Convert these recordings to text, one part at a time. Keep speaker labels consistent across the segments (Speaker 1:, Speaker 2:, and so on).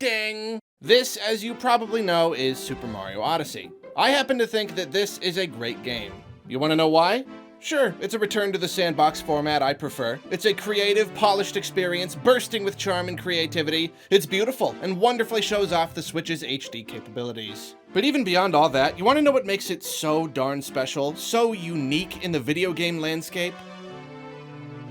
Speaker 1: Ding! This, as you probably know, is Super Mario Odyssey. I happen to think that this is a great game. You want to know why? Sure, it's a return to the sandbox format I prefer. It's a creative, polished experience bursting with charm and creativity. It's beautiful and wonderfully shows off the Switch's HD capabilities. But even beyond all that, you want to know what makes it so darn special, so unique in the video game landscape?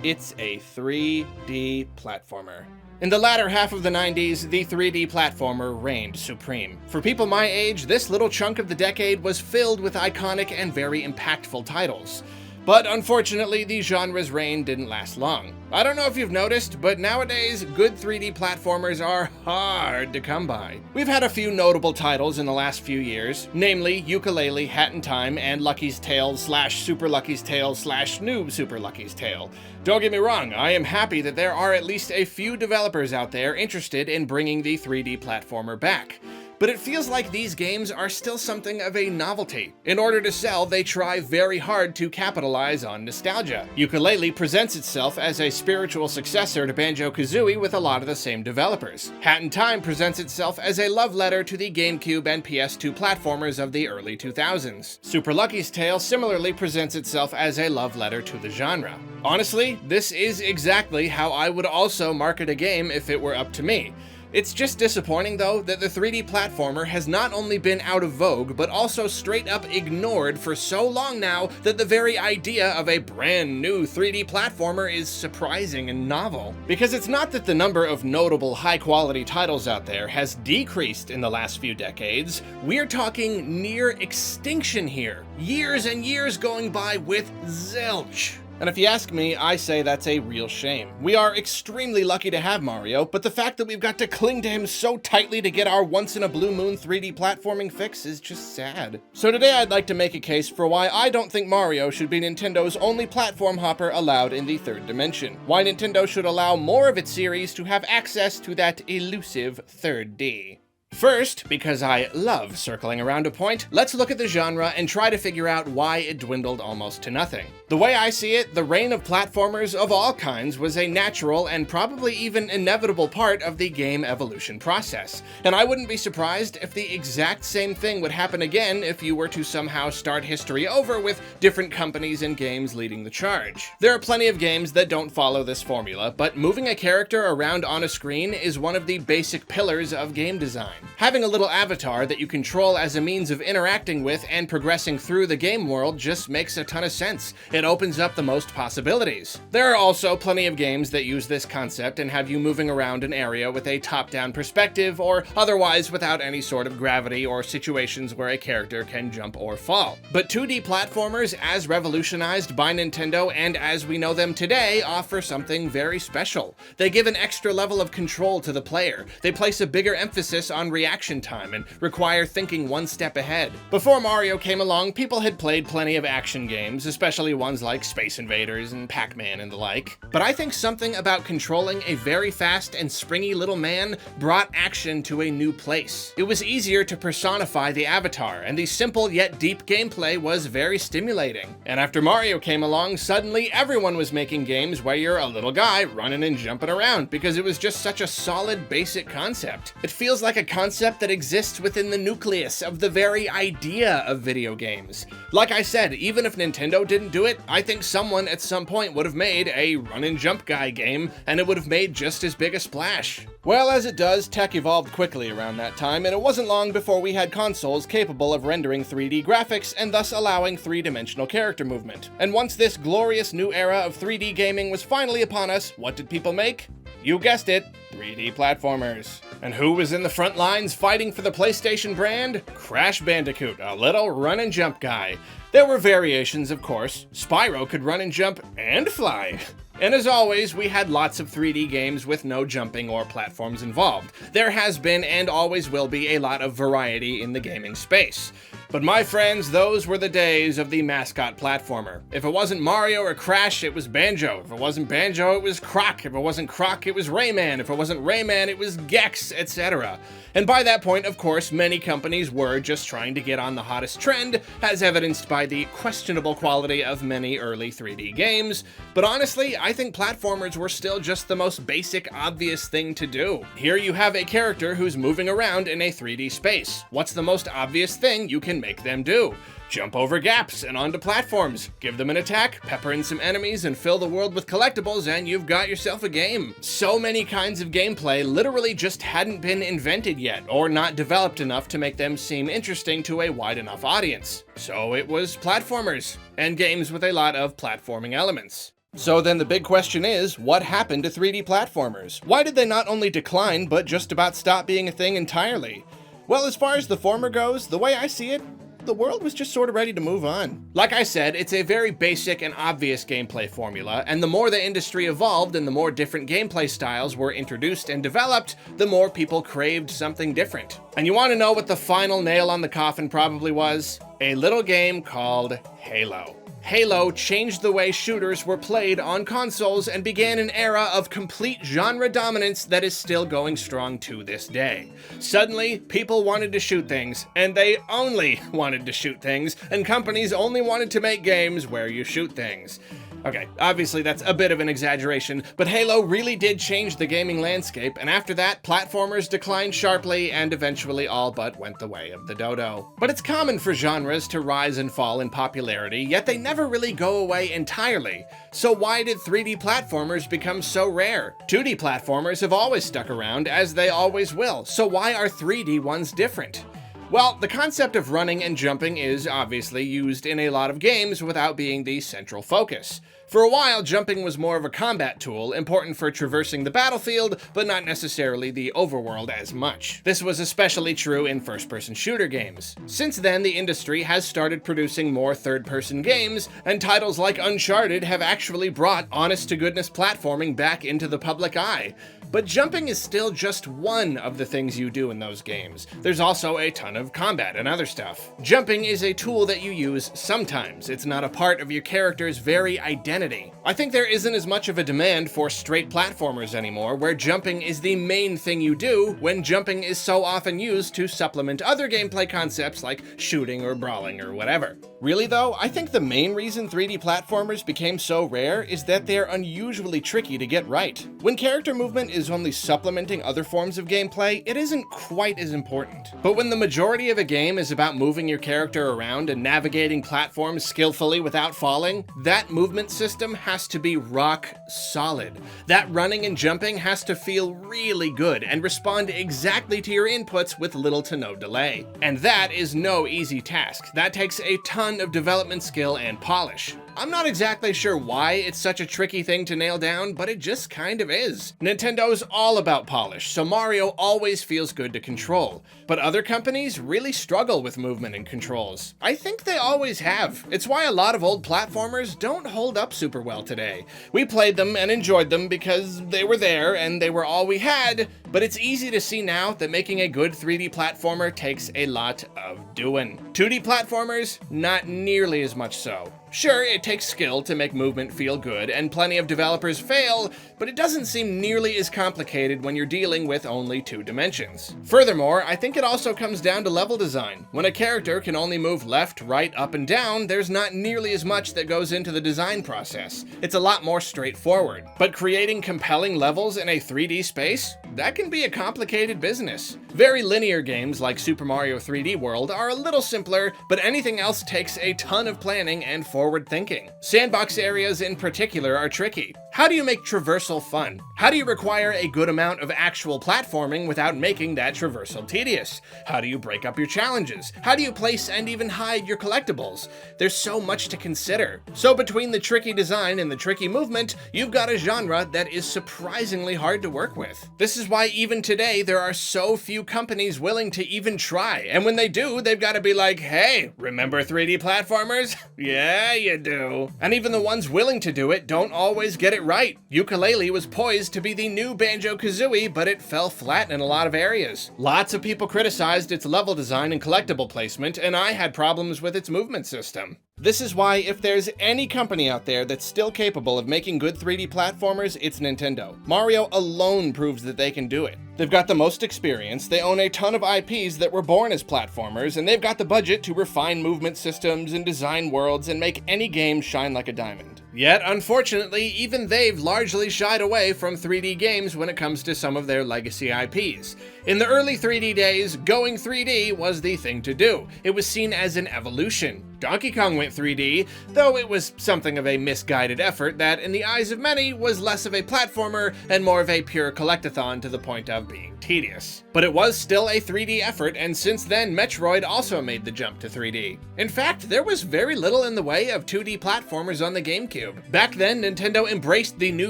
Speaker 1: It's a 3D platformer. In the latter half of the 90s, the 3D platformer reigned supreme. For people my age, this little chunk of the decade was filled with iconic and very impactful titles. But unfortunately, the genre's reign didn't last long. I don't know if you've noticed, but nowadays, good 3D platformers are hard to come by. We've had a few notable titles in the last few years, namely Yooka-Laylee, Hat in Time, and Lucky's Tale / Super Lucky's Tale / Noob Super Lucky's Tale. Don't get me wrong, I am happy that there are at least a few developers out there interested in bringing the 3D platformer back. But it feels like these games are still something of a novelty. In order to sell, they try very hard to capitalize on nostalgia. Yooka-Laylee presents itself as a spiritual successor to Banjo-Kazooie with a lot of the same developers. Hat in Time presents itself as a love letter to the GameCube and PS2 platformers of the early 2000s. Super Lucky's Tale similarly presents itself as a love letter to the genre. Honestly, this is exactly how I would also market a game if it were up to me. It's just disappointing, though, that the 3D platformer has not only been out of vogue, but also straight up ignored for so long now that the very idea of a brand new 3D platformer is surprising and novel. Because it's not that the number of notable high-quality titles out there has decreased in the last few decades, we're talking near extinction here. Years and years going by with zilch. And if you ask me, I say that's a real shame. We are extremely lucky to have Mario, but the fact that we've got to cling to him so tightly to get our once-in-a-blue-moon 3D platforming fix is just sad. So today I'd like to make a case for why I don't think Mario should be Nintendo's only platform hopper allowed in the third dimension. Why Nintendo should allow more of its series to have access to that elusive third D. First, because I love circling around a point, let's look at the genre and try to figure out why it dwindled almost to nothing. The way I see it, the reign of platformers of all kinds was a natural and probably even inevitable part of the game evolution process. And I wouldn't be surprised if the exact same thing would happen again if you were to somehow start history over with different companies and games leading the charge. There are plenty of games that don't follow this formula, but moving a character around on a screen is one of the basic pillars of game design. Having a little avatar that you control as a means of interacting with and progressing through the game world just makes a ton of sense. It opens up the most possibilities. There are also plenty of games that use this concept and have you moving around an area with a top-down perspective or otherwise without any sort of gravity or situations where a character can jump or fall. But 2D platformers, as revolutionized by Nintendo and as we know them today, offer something very special. They give an extra level of control to the player. They place a bigger emphasis on reaction time and require thinking one step ahead. Before Mario came along, people had played plenty of action games, especially ones like Space Invaders and Pac-Man and the like. But I think something about controlling a very fast and springy little man brought action to a new place. It was easier to personify the avatar, and the simple yet deep gameplay was very stimulating. And after Mario came along, suddenly everyone was making games where you're a little guy running and jumping around because it was just such a solid basic concept. It feels like a concept that exists within the nucleus of the very idea of video games. Like I said, even if Nintendo didn't do it, I think someone at some point would have made a run and jump guy game, and it would have made just as big a splash. Well, as it does, tech evolved quickly around that time, and it wasn't long before we had consoles capable of rendering 3D graphics and thus allowing three-dimensional character movement. And once this glorious new era of 3D gaming was finally upon us, what did people make? You guessed it, 3D platformers. And who was in the front lines fighting for the PlayStation brand? Crash Bandicoot, a little run and jump guy. There were variations, of course. Spyro could run and jump and fly. And as always, we had lots of 3D games with no jumping or platforms involved. There has been and always will be a lot of variety in the gaming space. But my friends, those were the days of the mascot platformer. If it wasn't Mario or Crash, it was Banjo. If it wasn't Banjo, it was Croc. If it wasn't Croc, it was Rayman. If it wasn't Rayman, it was Gex, etc. And by that point, of course, many companies were just trying to get on the hottest trend, as evidenced by the questionable quality of many early 3D games. But honestly, I think platformers were still just the most basic, obvious thing to do. Here you have a character who's moving around in a 3D space. What's the most obvious thing you can make them do? Jump over gaps and onto platforms, give them an attack, pepper in some enemies, and fill the world with collectibles, and you've got yourself a game. So many kinds of gameplay literally just hadn't been invented yet, or not developed enough to make them seem interesting to a wide enough audience. So it was platformers, and games with a lot of platforming elements. So then the big question is, what happened to 3D platformers? Why did they not only decline, but just about stop being a thing entirely? Well, as far as the former goes, the way I see it, the world was just sort of ready to move on. Like I said, it's a very basic and obvious gameplay formula, and the more the industry evolved and the more different gameplay styles were introduced and developed, the more people craved something different. And you want to know what the final nail on the coffin probably was? A little game called Halo. Halo changed the way shooters were played on consoles and began an era of complete genre dominance that is still going strong to this day. Suddenly, people wanted to shoot things, and they only wanted to shoot things, and companies only wanted to make games where you shoot things. Okay, obviously that's a bit of an exaggeration, but Halo really did change the gaming landscape, and after that, platformers declined sharply and eventually all but went the way of the dodo. But it's common for genres to rise and fall in popularity, yet they never really go away entirely. So why did 3D platformers become so rare? 2D platformers have always stuck around, as they always will, so why are 3D ones different? Well, the concept of running and jumping is obviously used in a lot of games without being the central focus. For a while, jumping was more of a combat tool, important for traversing the battlefield, but not necessarily the overworld as much. This was especially true in first-person shooter games. Since then, the industry has started producing more third-person games, and titles like Uncharted have actually brought honest-to-goodness platforming back into the public eye. But jumping is still just one of the things you do in those games. There's also a ton of combat and other stuff. Jumping is a tool that you use sometimes. It's not a part of your character's very identity. I think there isn't as much of a demand for straight platformers anymore, where jumping is the main thing you do, when jumping is so often used to supplement other gameplay concepts like shooting or brawling or whatever. Really though, I think the main reason 3D platformers became so rare is that they're unusually tricky to get right. When character movement is only supplementing other forms of gameplay, it isn't quite as important. But when the majority of a game is about moving your character around and navigating platforms skillfully without falling, that movement system has to be rock solid. That running and jumping has to feel really good and respond exactly to your inputs with little to no delay. And that is no easy task. That takes a ton of development skill and polish. I'm not exactly sure why it's such a tricky thing to nail down, but it just kind of is. Nintendo's all about polish, so Mario always feels good to control. But other companies really struggle with movement and controls. I think they always have. It's why a lot of old platformers don't hold up super well today. We played them and enjoyed them because they were there and they were all we had, but it's easy to see now that making a good 3D platformer takes a lot of doing. 2D platformers, not nearly as much so. Sure, it takes skill to make movement feel good, and plenty of developers fail, but it doesn't seem nearly as complicated when you're dealing with only 2 dimensions. Furthermore, I think it also comes down to level design. When a character can only move left, right, up, and down, there's not nearly as much that goes into the design process. It's a lot more straightforward. But creating compelling levels in a 3D space? That can be a complicated business. Very linear games like Super Mario 3D World are a little simpler, but anything else takes a ton of planning and forward thinking. Sandbox areas in particular are tricky. How do you make traversal fun? How do you require a good amount of actual platforming without making that traversal tedious? How do you break up your challenges? How do you place and even hide your collectibles? There's so much to consider. So between the tricky design and the tricky movement, you've got a genre that is surprisingly hard to work with. This is why even today there are so few companies willing to even try, and when they do, they've got to be like, hey, remember 3D platformers? Yeah, you do. And even the ones willing to do it don't always get it it right. Yooka-Laylee was poised to be the new Banjo-Kazooie, but it fell flat in a lot of areas. Lots of people criticized its level design and collectible placement, and I had problems with its movement system. This is why if there's any company out there that's still capable of making good 3D platformers, it's Nintendo. Mario alone proves that they can do it. They've got the most experience, they own a ton of IPs that were born as platformers, and they've got the budget to refine movement systems and design worlds and make any game shine like a diamond. Yet, unfortunately, even they've largely shied away from 3D games when it comes to some of their legacy IPs. In the early 3D days, going 3D was the thing to do. It was seen as an evolution. Donkey Kong went 3D, though it was something of a misguided effort that, in the eyes of many, was less of a platformer and more of a pure collectathon to the point of being tedious. But it was still a 3D effort, and since then, Metroid also made the jump to 3D. In fact, there was very little in the way of 2D platformers on the GameCube. Back then, Nintendo embraced the new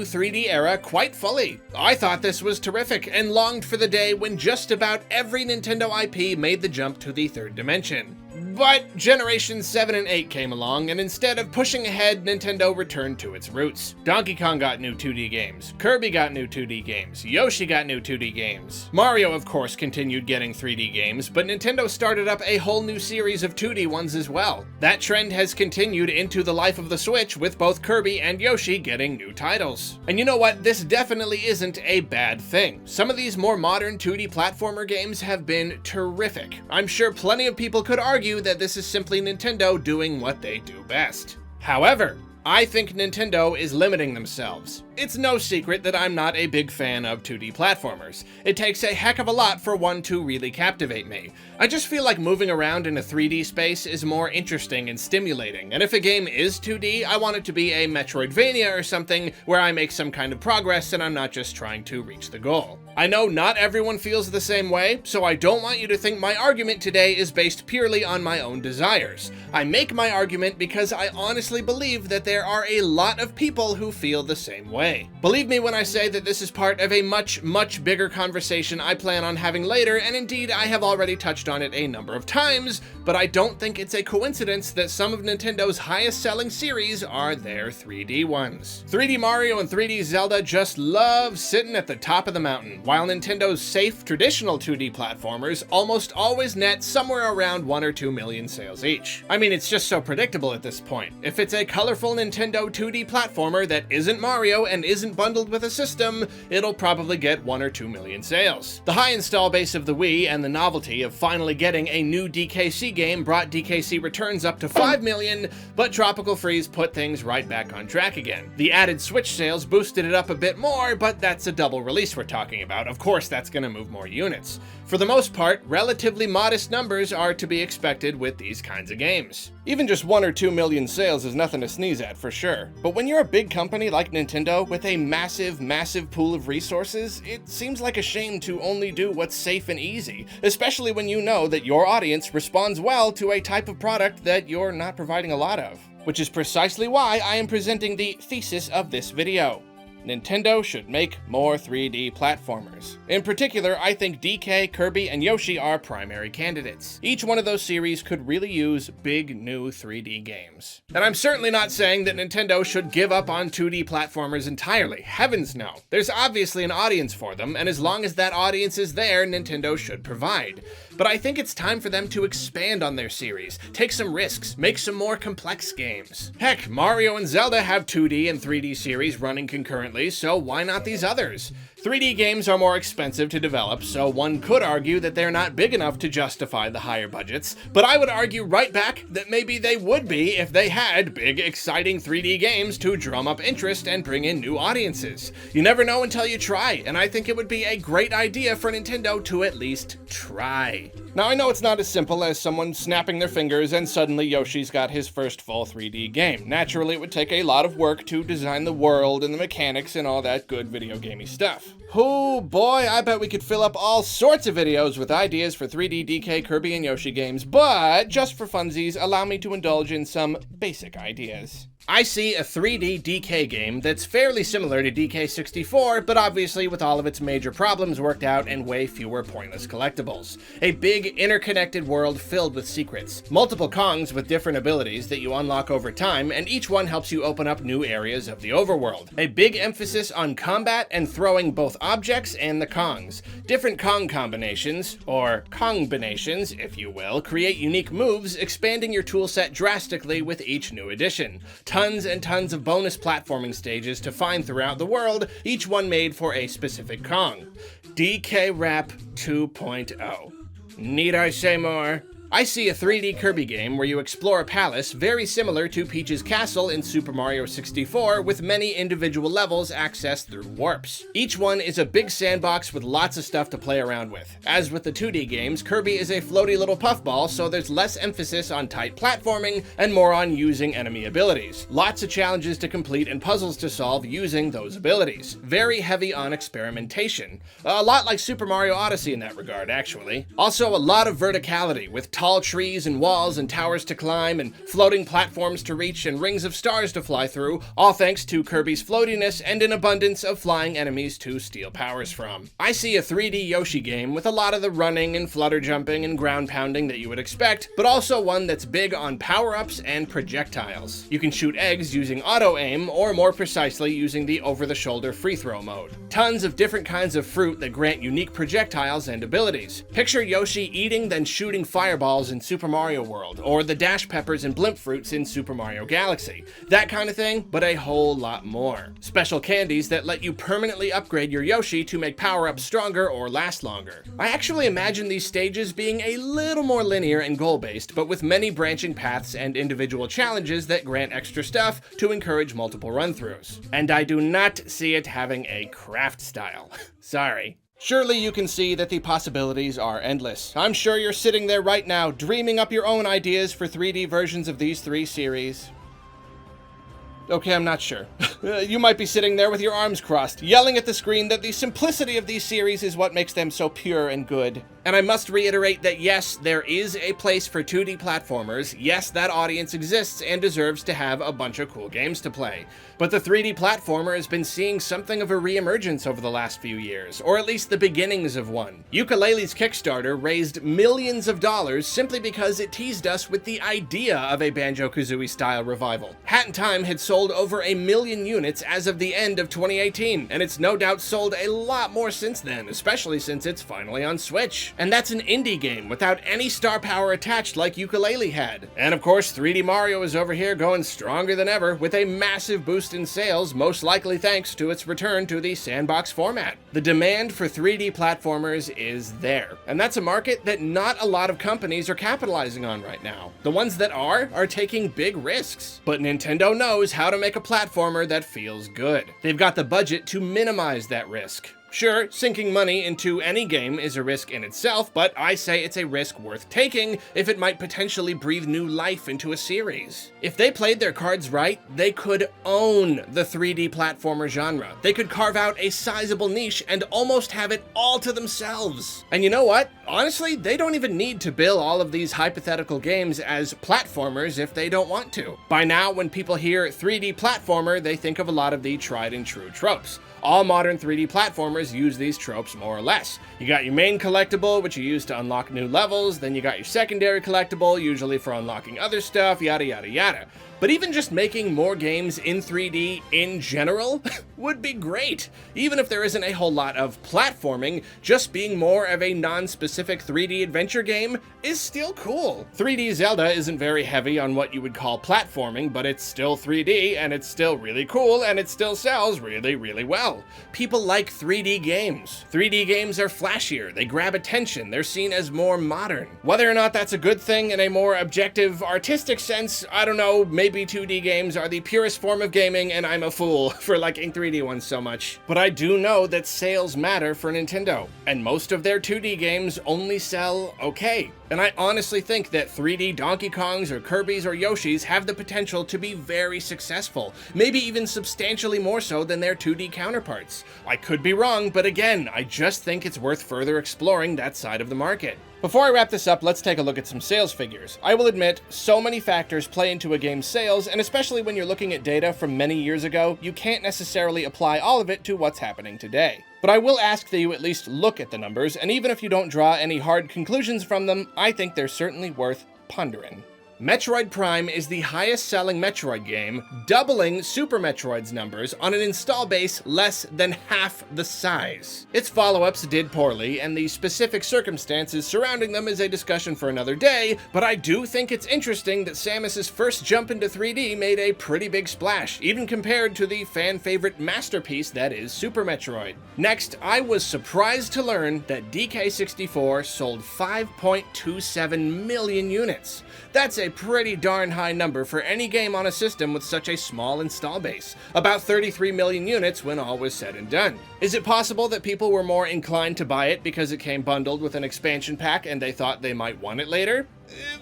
Speaker 1: 3D era quite fully. I thought this was terrific, and longed for the day when just about every Nintendo IP made the jump to the third dimension. But Generations 7 and 8 came along, and instead of pushing ahead, Nintendo returned to its roots. Donkey Kong got new 2D games, Kirby got new 2D games, Yoshi got new 2D games. Mario, of course, continued getting 3D games, but Nintendo started up a whole new series of 2D ones as well. That trend has continued into the life of the Switch, with both Kirby and Yoshi getting new titles. And you know what? This definitely isn't a bad thing. Some of these more modern 2D platformer games have been terrific. I'm sure plenty of people could argue that this is simply Nintendo doing what they do best. However, I think Nintendo is limiting themselves. It's no secret that I'm not a big fan of 2D platformers. It takes a heck of a lot for one to really captivate me. I just feel like moving around in a 3D space is more interesting and stimulating, and if a game is 2D, I want it to be a Metroidvania or something where I make some kind of progress and I'm not just trying to reach the goal. I know not everyone feels the same way, so I don't want you to think my argument today is based purely on my own desires. I make my argument because I honestly believe that there are a lot of people who feel the same way. Believe me when I say that this is part of a much bigger conversation I plan on having later, and indeed I have already touched on it a number of times, but I don't think it's a coincidence that some of Nintendo's highest selling series are their 3D ones. 3D Mario and 3D Zelda just love sitting at the top of the mountain, while Nintendo's safe, traditional 2D platformers almost always net somewhere around 1 or 2 million sales each. I mean, it's just so predictable at this point. If it's a colorful Nintendo 2D platformer that isn't Mario and isn't bundled with a system, it'll probably get 1 or 2 million sales. The high install base of the Wii and the novelty of finally getting a new DKC game brought DKC returns up to 5 million, but Tropical Freeze put things right back on track again. The added Switch sales boosted it up a bit more, but that's a double release we're talking about. Of course, that's gonna move more units. For the most part, relatively modest numbers are to be expected with these kinds of games. Even just 1 or 2 million sales is nothing to sneeze at for sure. But when you're a big company like Nintendo with a massive pool of resources, it seems like a shame to only do what's safe and easy, especially when you know that your audience responds well to a type of product that you're not providing a lot of. Which is precisely why I am presenting the thesis of this video. Nintendo should make more 3D platformers. In particular, I think DK, Kirby, and Yoshi are primary candidates. Each one of those series could really use big new 3D games. And I'm certainly not saying that Nintendo should give up on 2D platformers entirely. Heavens no. There's obviously an audience for them, and as long as that audience is there, Nintendo should provide. But I think it's time for them to expand on their series, take some risks, make some more complex games. Heck, Mario and Zelda have 2D and 3D series running concurrently, so why not these others? 3D games are more expensive to develop, so one could argue that they're not big enough to justify the higher budgets, but I would argue right back that maybe they would be if they had big, exciting 3D games to drum up interest and bring in new audiences. You never know until you try, and I think it would be a great idea for Nintendo to at least try. Now, I know it's not as simple as someone snapping their fingers and suddenly Yoshi's got his first full 3D game. Naturally, it would take a lot of work to design the world and the mechanics and all that good video gamey stuff. Oh boy, I bet we could fill up all sorts of videos with ideas for 3D DK Kirby and Yoshi games, but just for funsies, allow me to indulge in some basic ideas. I see a 3D DK game that's fairly similar to DK64, but obviously with all of its major problems worked out and way fewer pointless collectibles. A big, interconnected world filled with secrets. Multiple Kongs with different abilities that you unlock over time, and each one helps you open up new areas of the overworld. A big emphasis on combat and throwing both objects and the Kongs. Different Kong combinations, or Kongbinations, if you will, create unique moves, expanding your toolset drastically with each new addition. Tons and tons of bonus platforming stages to find throughout the world, each one made for a specific Kong. DK Rap 2.0. Need I say more? I see a 3D Kirby game where you explore a palace very similar to Peach's castle in Super Mario 64 with many individual levels accessed through warps. Each one is a big sandbox with lots of stuff to play around with. As with the 2D games, Kirby is a floaty little puffball, so there's less emphasis on tight platforming and more on using enemy abilities. Lots of challenges to complete and puzzles to solve using those abilities. Very heavy on experimentation. A lot like Super Mario Odyssey in that regard, actually. Also a lot of verticality with tall trees and walls and towers to climb and floating platforms to reach and rings of stars to fly through, all thanks to Kirby's floatiness and an abundance of flying enemies to steal powers from. I see a 3D Yoshi game with a lot of the running and flutter jumping and ground pounding that you would expect, but also one that's big on power-ups and projectiles. You can shoot eggs using auto-aim, or more precisely using the over-the-shoulder free-throw mode. Tons of different kinds of fruit that grant unique projectiles and abilities. Picture Yoshi eating then shooting fireballs in Super Mario World, or the dash peppers and blimp fruits in Super Mario Galaxy. That kind of thing, but a whole lot more. Special candies that let you permanently upgrade your Yoshi to make power-ups stronger or last longer. I actually imagine these stages being a little more linear and goal-based, but with many branching paths and individual challenges that grant extra stuff to encourage multiple run-throughs. And I do not see it having a craft style. Sorry. Surely you can see that the possibilities are endless. I'm sure you're sitting there right now, dreaming up your own ideas for 3D versions of these three series. Okay, I'm not sure. You might be sitting there with your arms crossed, yelling at the screen that the simplicity of these series is what makes them so pure and good. And I must reiterate that yes, there is a place for 2D platformers. Yes, that audience exists and deserves to have a bunch of cool games to play. But the 3D platformer has been seeing something of a re-emergence over the last few years, or at least the beginnings of one. Ukulele's Kickstarter raised millions of dollars simply because it teased us with the idea of a Banjo-Kazooie style revival. Hat in Time had sold over 1 million units as of the end of 2018, and it's no doubt sold a lot more since then, especially since it's finally on Switch. And that's an indie game without any star power attached like Yooka-Laylee had. And of course, 3D Mario is over here going stronger than ever with a massive boost in sales, most likely thanks to its return to the sandbox format. The demand for 3D platformers is there, and that's a market that not a lot of companies are capitalizing on right now. The ones that are taking big risks. But Nintendo knows how to make a platformer that feels good. They've got the budget to minimize that risk. Sure, sinking money into any game is a risk in itself, but I say it's a risk worth taking if it might potentially breathe new life into a series. If they played their cards right, they could own the 3D platformer genre. They could carve out a sizable niche and almost have it all to themselves. And you know what? Honestly, they don't even need to bill all of these hypothetical games as platformers if they don't want to. By now, when people hear 3D platformer, they think of a lot of the tried and true tropes. All modern 3D platformers use these tropes more or less. You got your main collectible, which you use to unlock new levels, then you got your secondary collectible, usually for unlocking other stuff, yada yada yada. But even just making more games in 3D in general would be great. Even if there isn't a whole lot of platforming, just being more of a non-specific 3D adventure game is still cool. 3D Zelda isn't very heavy on what you would call platforming, but it's still 3D, and it's still really cool, and it still sells really, really well. People like 3D games. 3D games are flashier, they grab attention, they're seen as more modern. Whether or not that's a good thing in a more objective, artistic sense, I don't know, maybe maybe 2D games are the purest form of gaming and I'm a fool for liking 3D ones so much. But I do know that sales matter for Nintendo, and most of their 2D games only sell okay. And I honestly think that 3D Donkey Kongs or Kirby's or Yoshi's have the potential to be very successful, maybe even substantially more so than their 2D counterparts. I could be wrong, but again, I just think it's worth further exploring that side of the market. Before I wrap this up, let's take a look at some sales figures. I will admit, so many factors play into a game's sales, and especially when you're looking at data from many years ago, you can't necessarily apply all of it to what's happening today. But I will ask that you at least look at the numbers, and even if you don't draw any hard conclusions from them, I think they're certainly worth pondering. Metroid Prime is the highest-selling Metroid game, doubling Super Metroid's numbers on an install base less than half the size. Its follow-ups did poorly, and the specific circumstances surrounding them is a discussion for another day, but I do think it's interesting that Samus's first jump into 3D made a pretty big splash, even compared to the fan-favorite masterpiece that is Super Metroid. Next, I was surprised to learn that DK64 sold 5.27 million units. That's a pretty darn high number for any game on a system with such a small install base, about 33 million units when all was said and done. Is it possible that people were more inclined to buy it because it came bundled with an expansion pack and they thought they might want it later?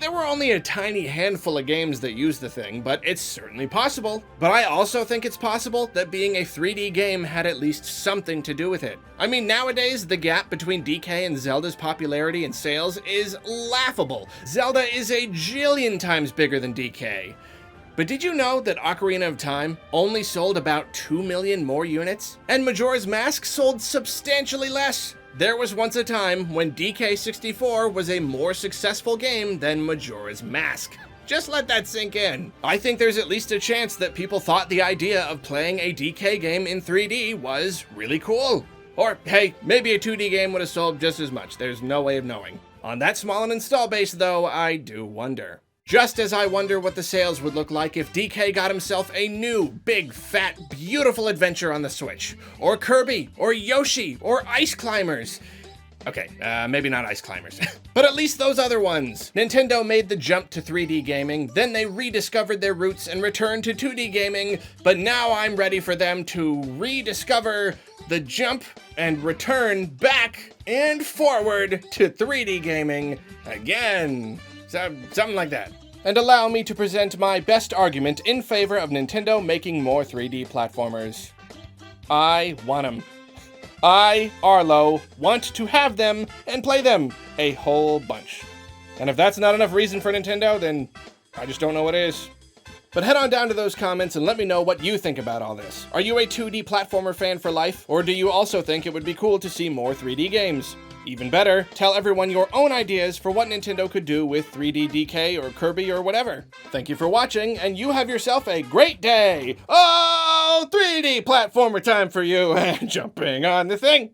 Speaker 1: There were only a tiny handful of games that used the thing, but it's certainly possible. But I also think it's possible that being a 3D game had at least something to do with it. I mean, nowadays, the gap between DK and Zelda's popularity and sales is laughable. Zelda is a jillion times bigger than DK. But did you know that Ocarina of Time only sold about 2 million more units? And Majora's Mask sold substantially less? There was once a time when DK64 was a more successful game than Majora's Mask. Just let that sink in. I think there's at least a chance that people thought the idea of playing a DK game in 3D was really cool. Or, hey, maybe a 2D game would have sold just as much. There's no way of knowing. On that small an install base, though, I do wonder. Just as I wonder what the sales would look like if DK got himself a new, big, fat, beautiful adventure on the Switch. Or Kirby, or Yoshi, or Ice Climbers. Okay, maybe not Ice Climbers. But at least those other ones. Nintendo made the jump to 3D gaming, then they rediscovered their roots and returned to 2D gaming, but now I'm ready for them to rediscover the jump and return back and forward to 3D gaming again. Something like that. And allow me to present my best argument in favor of Nintendo making more 3D platformers. I want them. I, Arlo, want to have them and play them a whole bunch. And if that's not enough reason for Nintendo, then I just don't know what is. But head on down to those comments and let me know what you think about all this. Are you a 2D platformer fan for life, or do you also think it would be cool to see more 3D games? Even better, tell everyone your own ideas for what Nintendo could do with 3D DK or Kirby or whatever. Thank you for watching, and you have yourself a great day! Oh, 3D platformer time for you, and jumping on the thing!